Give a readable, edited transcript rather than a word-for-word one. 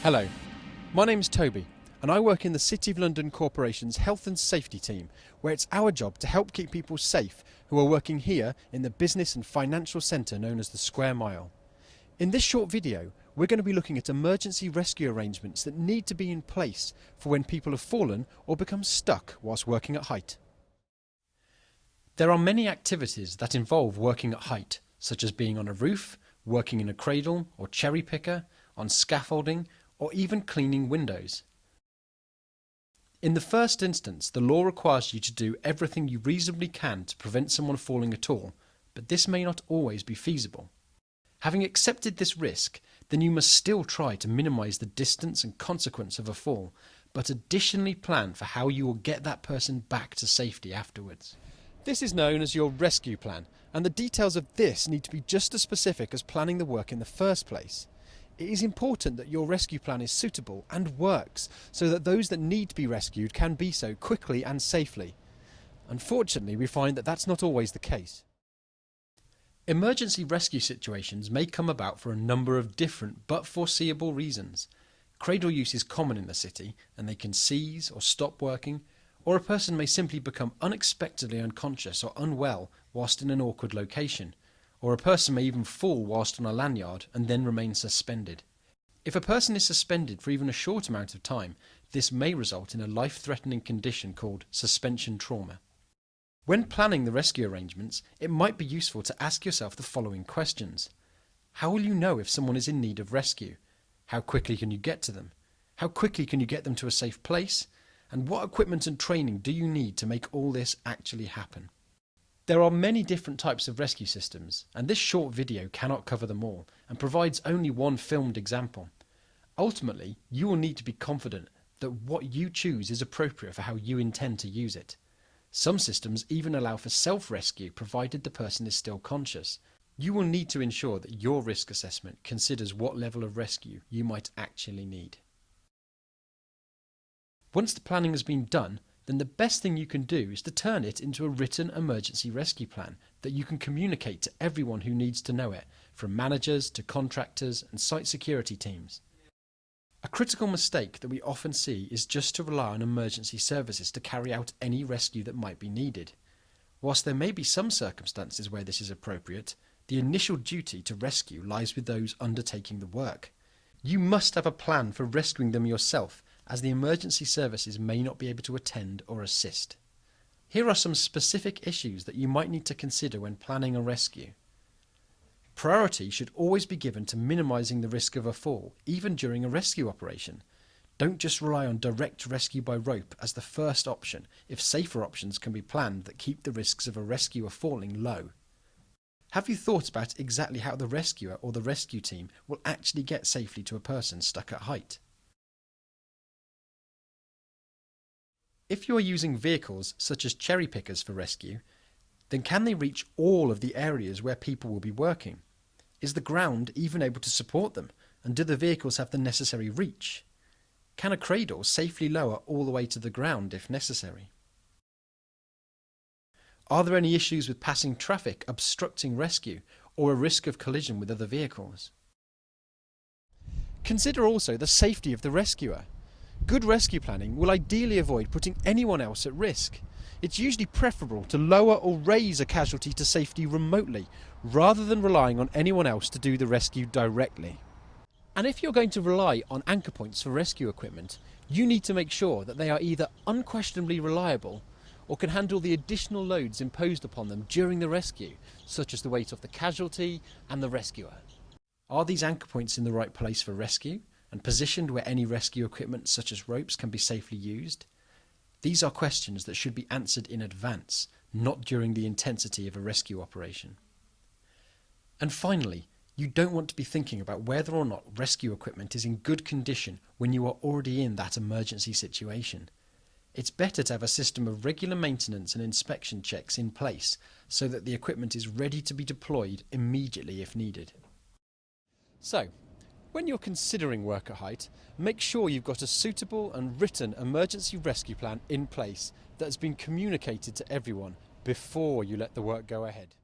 Hello, my name's Toby and I work in the City of London Corporation's Health and Safety team, where it's our job to help keep people safe who are working here in the business and financial centre known as the Square Mile. In this short video, we're going to be looking at emergency rescue arrangements that need to be in place for when people have fallen or become stuck whilst working at height. There are many activities that involve working at height, such as being on a roof, working in a cradle or cherry picker, on scaffolding, or even cleaning windows. In the first instance, the law requires you to do everything you reasonably can to prevent someone falling at all, but this may not always be feasible. Having accepted this risk, then you must still try to minimise the distance and consequence of a fall, but additionally plan for how you will get that person back to safety afterwards. This is known as your rescue plan, and the details of this need to be just as specific as planning the work in the first place. It is important that your rescue plan is suitable and works so that those that need to be rescued can be so quickly and safely. Unfortunately, we find that that's not always the case. Emergency rescue situations may come about for a number of different but foreseeable reasons. Cradle use is common in the city and they can cease or stop working, or a person may simply become unexpectedly unconscious or unwell whilst in an awkward location. Or a person may even fall whilst on a lanyard and then remain suspended. If a person is suspended for even a short amount of time, this may result in a life-threatening condition called suspension trauma. When planning the rescue arrangements, it might be useful to ask yourself the following questions. How will you know if someone is in need of rescue? How quickly can you get to them? How quickly can you get them to a safe place? And what equipment and training do you need to make all this actually happen? There are many different types of rescue systems, and this short video cannot cover them all, and provides only one filmed example. Ultimately, you will need to be confident that what you choose is appropriate for how you intend to use it. Some systems even allow for self-rescue provided the person is still conscious. You will need to ensure that your risk assessment considers what level of rescue you might actually need. Once the planning has been done, then the best thing you can do is to turn it into a written emergency rescue plan that you can communicate to everyone who needs to know it, from managers to contractors and site security teams. A critical mistake that we often see is just to rely on emergency services to carry out any rescue that might be needed. Whilst there may be some circumstances where this is appropriate, the initial duty to rescue lies with those undertaking the work. You must have a plan for rescuing them yourself, as the emergency services may not be able to attend or assist. Here are some specific issues that you might need to consider when planning a rescue. Priority should always be given to minimising the risk of a fall, even during a rescue operation. Don't just rely on direct rescue by rope as the first option if safer options can be planned that keep the risks of a rescuer falling low. Have you thought about exactly how the rescuer or the rescue team will actually get safely to a person stuck at height? If you are using vehicles such as cherry pickers for rescue, then can they reach all of the areas where people will be working? Is the ground even able to support them, and do the vehicles have the necessary reach? Can a cradle safely lower all the way to the ground if necessary? Are there any issues with passing traffic obstructing rescue, or a risk of collision with other vehicles? Consider also the safety of the rescuer. Good rescue planning will ideally avoid putting anyone else at risk. It's usually preferable to lower or raise a casualty to safety remotely, rather than relying on anyone else to do the rescue directly. And if you're going to rely on anchor points for rescue equipment, you need to make sure that they are either unquestionably reliable or can handle the additional loads imposed upon them during the rescue, such as the weight of the casualty and the rescuer. Are these anchor points in the right place for rescue, and positioned where any rescue equipment such as ropes can be safely used? These are questions that should be answered in advance, not during the intensity of a rescue operation. And finally, you don't want to be thinking about whether or not rescue equipment is in good condition when you are already in that emergency situation. It's better to have a system of regular maintenance and inspection checks in place so that the equipment is ready to be deployed immediately if needed. So, when you're considering work at height, make sure you've got a suitable and written emergency rescue plan in place that has been communicated to everyone before you let the work go ahead.